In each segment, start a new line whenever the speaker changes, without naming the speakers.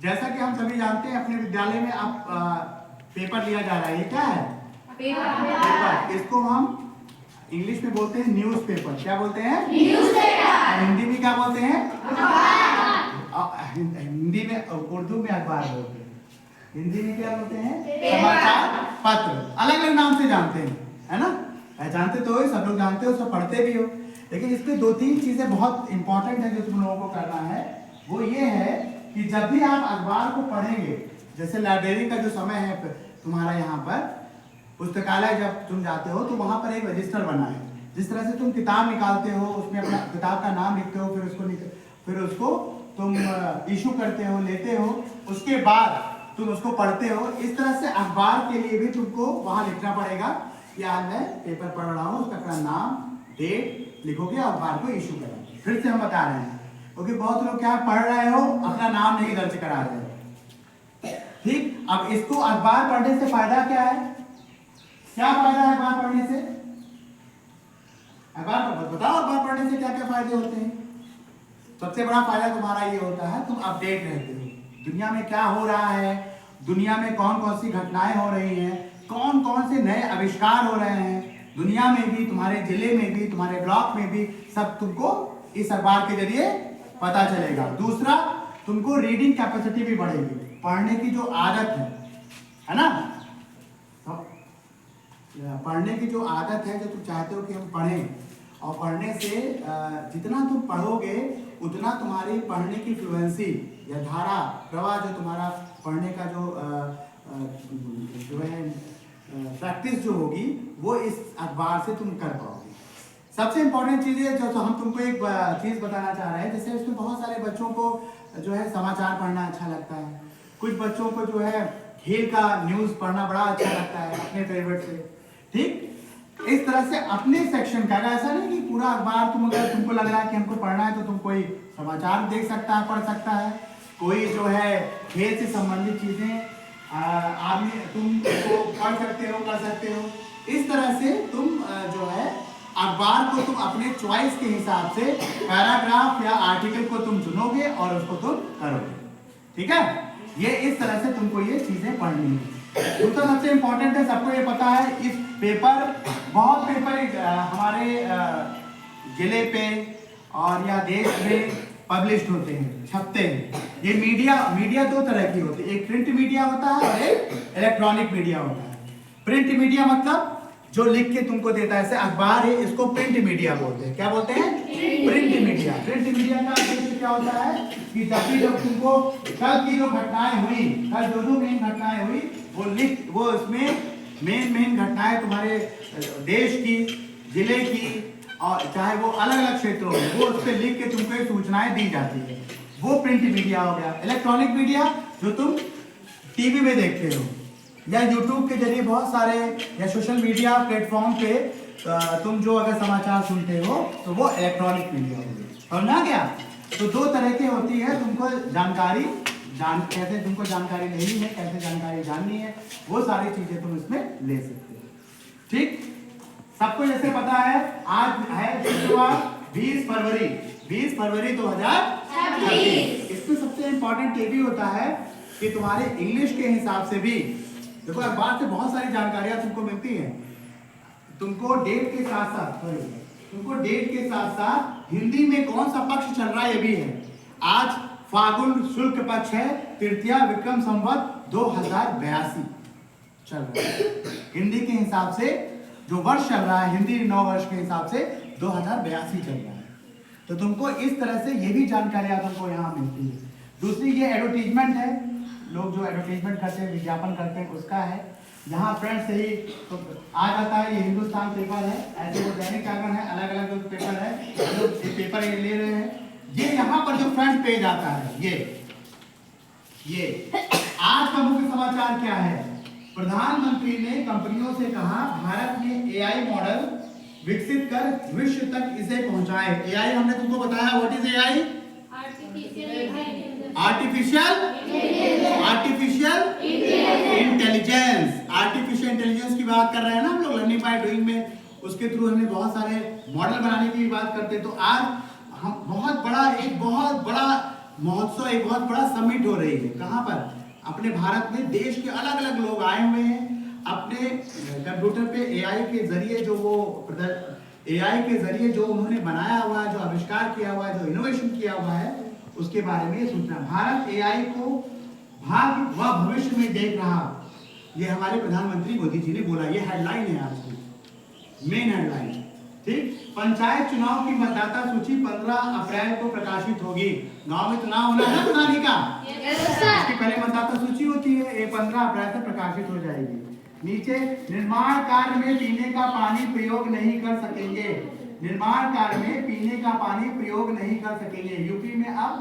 जैसा कि हम सभी जानते हैं अपने विद्यालय में अब पेपर लिया जा रहा है। ये क्या है? पेपर। इसको हम इंग्लिश में बोलते हैं न्यूज़ पेपर। क्या बोलते हैं? News paper. हिंदी में क्या बोलते हैं? अखबार। हिंदी में, उर्दू में अखबार बोलते हैं, हिंदी में क्या बोलते हैं? समाचार पत्र। अलग अलग नाम से जानते हैं, है ना? जानते तो हो, सब लोग जानते हो, सब पढ़ते भी हो। लेकिन इसमें दो तीन चीजें बहुत इंपॉर्टेंट है जो तुम लोगों को करना है। वो ये है कि जब भी आप अखबार को पढ़ेंगे, जैसे लाइब्रेरी का जो समय है तुम्हारा यहाँ पर, पुस्तकालय जब तुम जाते हो तो वहां पर एक रजिस्टर बना है। जिस तरह से तुम किताब निकालते हो, उसमें अपना किताब का नाम लिखते हो, फिर उसको तुम इशू करते हो, लेते हो, उसके बाद तुम उसको पढ़ते हो। इस तरह से अखबार के लिए भी तुमको वहां लिखना पड़ेगा कि आज मैं पेपर पढ़ रहा हूँ, उसका नाम, डेट लिखोगे, अखबार को इशू करोगे। फिर से हम बता रहे हैं, क्योंकि बहुत लोग क्या पढ़ रहे हो, अपना नाम नहीं दर्ज करा रहे हो। ठीक, अब इसको अखबार पढ़ने से फायदा क्या है? क्या फायदा है अखबार पढ़ने से? अखबार बताओ, अखबार पढ़ने से क्या क्या फायदे होते हैं? सबसे बड़ा फायदा तुम्हारा ये होता है, तुम अपडेट रहते हो दुनिया में क्या हो रहा है, दुनिया में कौन कौन सी घटनाएं हो रही हैं, कौन कौन से नए आविष्कार हो रहे हैं दुनिया में भी, तुम्हारे जिले में भी, तुम्हारे ब्लॉक में भी, सब तुमको इस अखबार के जरिए पता चलेगा। दूसरा, तुमको रीडिंग कैपेसिटी भी बढ़ेगी, पढ़ने की जो आदत है ना? पढ़ने की जो आदत है, जो तुम चाहते हो कि हम पढ़ें, और पढ़ने से जितना तुम पढ़ोगे उतना तुम्हारी पढ़ने की फ्लुएंसी या धारा प्रवाह, जो तुम्हारा पढ़ने का जो है प्रैक्टिस जो होगी, वो इस अखबार से तुम कर पाओगे। सबसे इंपॉर्टेंट चीज़ है जो हम तुमको एक चीज़ बताना चाह रहे हैं, जैसे इसमें बहुत सारे बच्चों को जो है समाचार पढ़ना अच्छा लगता है, कुछ बच्चों को जो है खेल का न्यूज़ पढ़ना बड़ा अच्छा लगता है अपने फेवरेट से। ठीक, इस तरह से अपने सेक्शन का, ऐसा नहीं कि पूरा अखबार अगर तुमको लग रहा है कि हमको पढ़ना है तो तुम कोई समाचार देख सकता है, पढ़ सकता है, कोई जो है खेल से संबंधित चीजें आदमी तुम पढ़ सकते हो, कर सकते हो। इस तरह से तुम जो है अखबार को तुम अपने चॉइस के हिसाब से पैराग्राफ या आर्टिकल को तुम चुनोगे और उसको तुम करोगे। ठीक है, ये इस तरह से तुमको ये चीजें पढ़नी है। दूसरा सबसे इंपॉर्टेंट है, सबको ये पता है, इस बहुत पेपर हमारे जिले पे और या देश में पब्लिश होते हैं, छपते हैं। ये मीडिया दो तरह की होती है, एक प्रिंट मीडिया होता है और एक इलेक्ट्रॉनिक मीडिया होता है। प्रिंट मीडिया मतलब जो लिख के तुमको देता है, जैसे अखबार है, इसको प्रिंट मीडिया बोलते हैं। क्या बोलते हैं? Print media. प्रिंट मीडिया का उद्देश्य क्या होता है कि जब तुमको कल की जो घटनाएं हुई, कल जो मेन घटनाएं हुई, वो उसमें मेन घटनाएं तुम्हारे देश की, जिले की, और चाहे वो अलग अलग क्षेत्रों में, वो उस पर लिख के तुमको सूचनाएं दी जाती है, वो प्रिंट मीडिया हो गया। इलेक्ट्रॉनिक मीडिया जो तुम टीवी में देखते हो या यूट्यूब के जरिए बहुत सारे या सोशल मीडिया प्लेटफॉर्म पे तुम जो अगर समाचार सुनते हो तो वो इलेक्ट्रॉनिक मीडिया हो गया। और ना क्या, तो दो तरह की होती है, तुमको कैसे तुमको जानकारी लेनी है, कैसे जानकारी जाननी है, वो सारी चीजें तुम इसमें ले सकते हो। ठीक, सबको जैसे पता है आज है शुक्रवार 20 फरवरी 2026। इसमें सबसे इंपॉर्टेंट ये भी होता है कि तुम्हारे इंग्लिश के हिसाब से भी देखो, अखबार से बहुत सारी जानकारियां तुमको मिलती हैं। तुमको डेट के साथ साथ हिंदी में कौन सा पक्ष चल रहा है ये भी है। आज फागुन शुक्ल पक्ष है, तृतीया विक्रम संवत 2082 चल रहा है। हिंदी के हिसाब से जो वर्ष चल रहा है, हिंदी नव वर्ष के हिसाब से 2082 चल रहा है। तो तुमको इस तरह से ये भी जानकारियां तुमको यहाँ मिलती है। दूसरी ये एडवर्टीजमेंट है, लोग जो एडवर्टीजमेंट करते हैं, विज्ञापन करते हैं, उसका है। यहाँ फ्रेंड्स से ही तो आ जाता है, ये हिंदुस्तान पेपर है, ऐसे वो दैनिक जागरण है, अलग अलग जो पेपर है, जो पेपर ये ले रहे हैं। ये यहाँ पर जो फ्रंट पेज आता है, ये आज का मुख्य समाचार क्या है? प्रधानमंत्री ने कंपनियों से कहा भारत में एआई मॉडल विकसित कर विश्व तक इसे पहुंचाए। एआई हमने तुमको बताया, what is AI? Artificial intelligence की बात कर रहे हैं ना हम लोग, लर्निंग बाय डूइंग में। उसके थ्रू हमने बहुत सारे मॉडल बनाने की बात करते हैं। तो आज हम बहुत बड़ा महोत्सव, एक बहुत बड़ा समिट हो रही है। कहाँ पर? अपने भारत में देश के अलग अलग लोग आए हुए हैं। अपने कंप्यूटर पे एआई के जरिए जो उन्होंने बनाया हुआ है, जो आविष्कार किया हुआ है, जो इनोवेशन किया हुआ है, उसके बारे में सूचना। भारत एआई को भाग्य व भविष्य में देख रहा, ये हमारे प्रधानमंत्री मोदी जी ने बोला। ये हेडलाइन है आज की, मेन हेडलाइन। ठीक। पंचायत चुनाव की मतदाता सूची 15 अप्रैल को प्रकाशित होगी। गांव में चुनाव होना है प्रधानी का, इसकी पहले मतदाता सूची होती है, ये 15 अप्रैल से प्रकाशित हो जाएगी। नीचे, निर्माण कार्य में पीने का पानी प्रयोग नहीं कर सकेंगे। निर्माण कार्य में पीने का पानी प्रयोग नहीं कर सकेंगे। यूपी में अब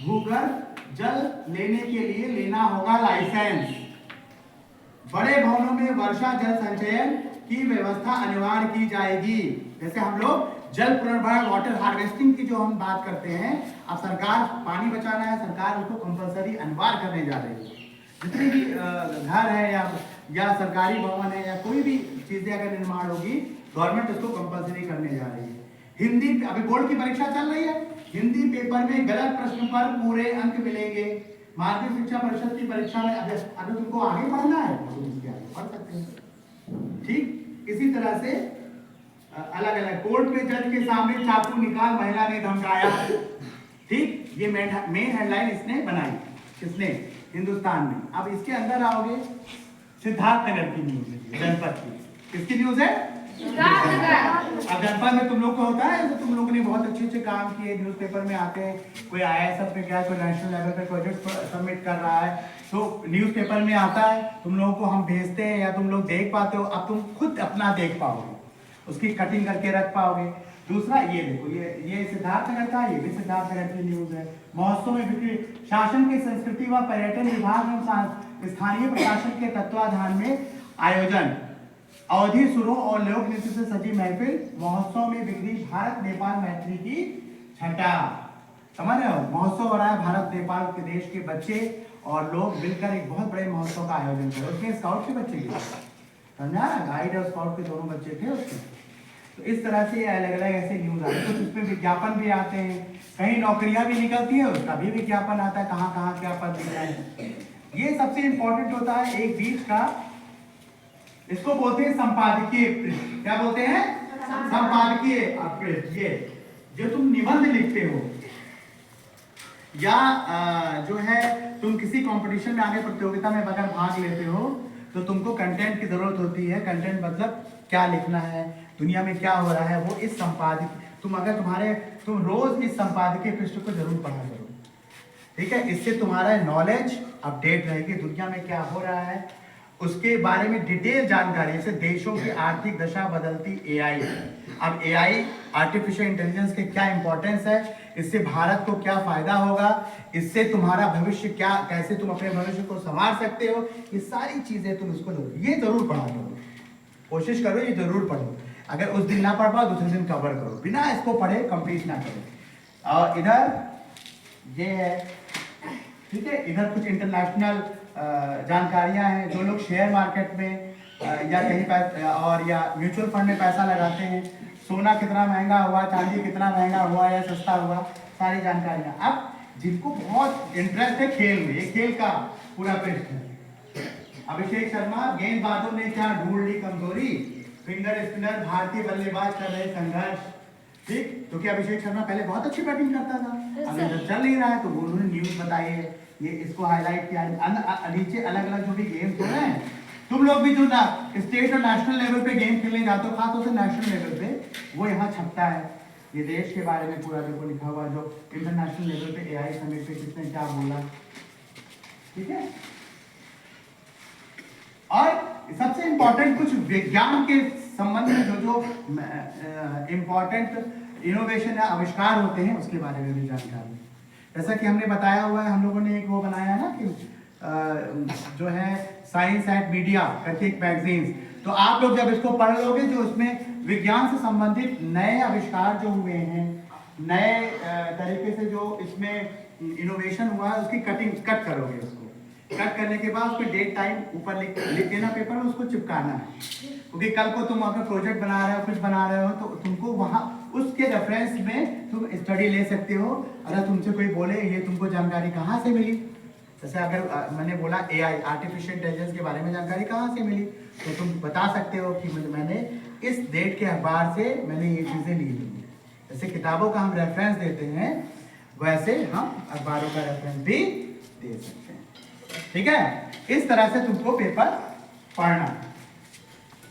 भूगर्भ जल लेने के लिए लेना होगा लाइसेंस। बड़े भवनों में वर्षा जल संचयन की व्यवस्था अनिवार्य की जाएगी। जैसे हम लोग जल पुनर्भरण, वाटर हार्वेस्टिंग की जो हम बात करते हैं, अब सरकार पानी बचाना है, सरकार उसको कंपलसरी अनिवार्य करने जा रही है। जितने भी घर है या सरकारी भवन है या कोई भी चीजें अगर निर्माण होगी, गवर्नमेंट उसको कंपलसरी करने जा रही है। हिंदी, अभी बोर्ड की परीक्षा चल रही है, हिंदी पेपर में गलत प्रश्न पर पूरे अंक मिलेंगे। माध्यमिक शिक्षा परिषद की परीक्षा में अगर तुमको आगे पढ़ना है तो इसके आगे पढ़ सकते हैं। ठीक। इसी तरह से अलग अलग कोर्ट में जज के सामने चाकू निकाल महिला ने धमकाया। ठीक। ये मेन हेडलाइन इसने बनाई, किसने? हिंदुस्तान में। अब इसके अंदर आओगे, सिद्धार्थनगर की न्यूज है, जनपद की। किसकी न्यूज है? अब जनपद में तुम लोग को होता है, तो तुम लोगों ने बहुत अच्छे अच्छे काम किए, न्यूज़पेपर में आते हैं, कोई IAS में क्या, कोई नेशनल लेवल पे प्रोजेक्ट सबमिट कर रहा है, तो न्यूज़पेपर में आता है, तुम लोगों को हम भेजते हैं या तुम लोग देख पाते हो। अब तुम खुद अपना देख पाओगे, उसकी कटिंग करके रख पाओगे। दूसरा ये देखो, ये सिद्धार्थनगर का, ये भी सिद्धार्थनगर की न्यूज है। महोत्सव में बिक्री, शासन के संस्कृति व पर्यटन विभाग एवं स्थानीय प्रशासन के तत्वाधान में आयोजन, अवधि सुरों और लोक नृत्य से सजी महफिल। महोत्सव में बिक्री भारत नेपाल मैत्री की छटा। समझ रहे हो? महोत्सव हो रहा है, भारत नेपाल के देश के बच्चे और लोग मिलकर एक बहुत बड़े महोत्सव का आयोजन कर रहे हैं। उसमें स्काउट के बच्चे भी, समझा? गाइड और स्काउट के दोनों बच्चे थे उसमें। तो इस तरह से अलग अलग ऐसे न्यूज आते हैं। कुछ उसमें विज्ञापन भी आते हैं, कहीं नौकरियां भी निकलती है, उसका भी विज्ञापन आता है, कहाँ कहाँ क्या पद दिख रहा है। ये सबसे इंपॉर्टेंट होता है एक बीच का, इसको बोलते हैं संपादकीय पृष्ठ। क्या बोलते हैं? संपादकीय पृष्ठ। ये जो तुम निबंध लिखते हो या जो है तुम किसी कंपटीशन में, आगे प्रतियोगिता में अगर भाग लेते हो, तो तुमको कंटेंट की जरूरत होती है। कंटेंट मतलब क्या लिखना है, दुनिया में क्या हो रहा है, वो इस संपादकीय, तुम रोज इस संपादकीय पृष्ठ को जरूर पढ़ा करो। ठीक है? इससे तुम्हारा नॉलेज अपडेट रहेगी, दुनिया में क्या हो रहा है उसके बारे में डिटेल जानकारी। जैसे देशों की आर्थिक दशा बदलती एआई। अब एआई, आर्टिफिशियल इंटेलिजेंस के क्या इंपॉर्टेंस है, इससे भारत को क्या फायदा होगा, इससे तुम्हारा भविष्य क्या, कैसे तुम अपने भविष्य को संवार सकते हो, ये सारी चीजें तुम इसको ये जरूर पढ़ा करो। कोशिश करो ये जरूर पढ़ो। अगर उस दिन ना पढ़ पाओ, दूसरे दिन कवर करो, बिना इसको पढ़े कंप्लीट ना करो। और इधर ये है, ठीक है, इधर कुछ इंटरनेशनल जानकारियां हैं। जो लोग शेयर मार्केट में या कहीं और या म्यूचुअल फंड में पैसा लगाते हैं, सोना कितना महंगा हुआ, चांदी कितना महंगा हुआ या सस्ता हुआ, सारी जानकारियां। अब जिनको बहुत इंटरेस्ट है खेल में, ये खेल का पूरा पृष्ठ है। अभिषेक शर्मा, गेंदबाजों ने क्या ढूंढ ली कमजोरी, फिंगर स्पिनर भारतीय बल्लेबाज कर रहे संघर्ष। ठीक, क्योंकि अभिषेक शर्मा पहले बहुत अच्छी बैटिंग करता था, अभी जब चल नहीं रहा है तो उन्होंने न्यूज बताई है, ये इसको हाईलाइट किया। नीचे अलग अलग जो भी गेम्स हो रहे हैं, तुम लोग भी जो स्टेट और नेशनल लेवल पे गेम खेलने जाते हो, खासतौर से नेशनल लेवल पे, वो यहाँ छपता है। ये देश के बारे में पूरा देखो लिखा हुआ, जो इंटरनेशनल लेवल पे एआई समिट पे किसने क्या बोला। ठीक है, और सबसे इंपॉर्टेंट कुछ विज्ञान के संबंध में जो इंपॉर्टेंट इनोवेशन या आविष्कार होते हैं, उसके बारे में भी जानकारी। जैसा कि हमने बताया हुआ है, हम लोगों ने एक वो बनाया है ना कि जो है साइंस एंड मीडिया करके एक मैगजीन, तो आप लोग जब इसको पढ़ लोगे, जो उसमें विज्ञान से संबंधित नए आविष्कार जो हुए हैं, नए तरीके से जो इसमें इनोवेशन हुआ है, उसकी कट करोगे। उसको कट करने के बाद उस पर डेट टाइम ऊपर लिख देना पेपर में, उसको चिपकाना है। क्योंकि कल को तुम अगर प्रोजेक्ट बना रहे हो, कुछ बना रहे हो, तो तुमको वहाँ उसके रेफरेंस में तुम स्टडी ले सकते हो। अगर तुमसे कोई बोले ये तुमको जानकारी कहाँ से मिली, जैसे अगर मैंने बोला AI आर्टिफिशियल इंटेलिजेंस के बारे में जानकारी कहाँ से मिली, तो तुम बता सकते हो कि मैंने इस डेट के अखबार से मैंने ये चीज़ें ली हुई। जैसे किताबों का हम रेफरेंस देते हैं, वैसे हम अखबारों का रेफरेंस भी दे सकते हैं। ठीक है, इस तरह से तुमको पेपर पढ़ना।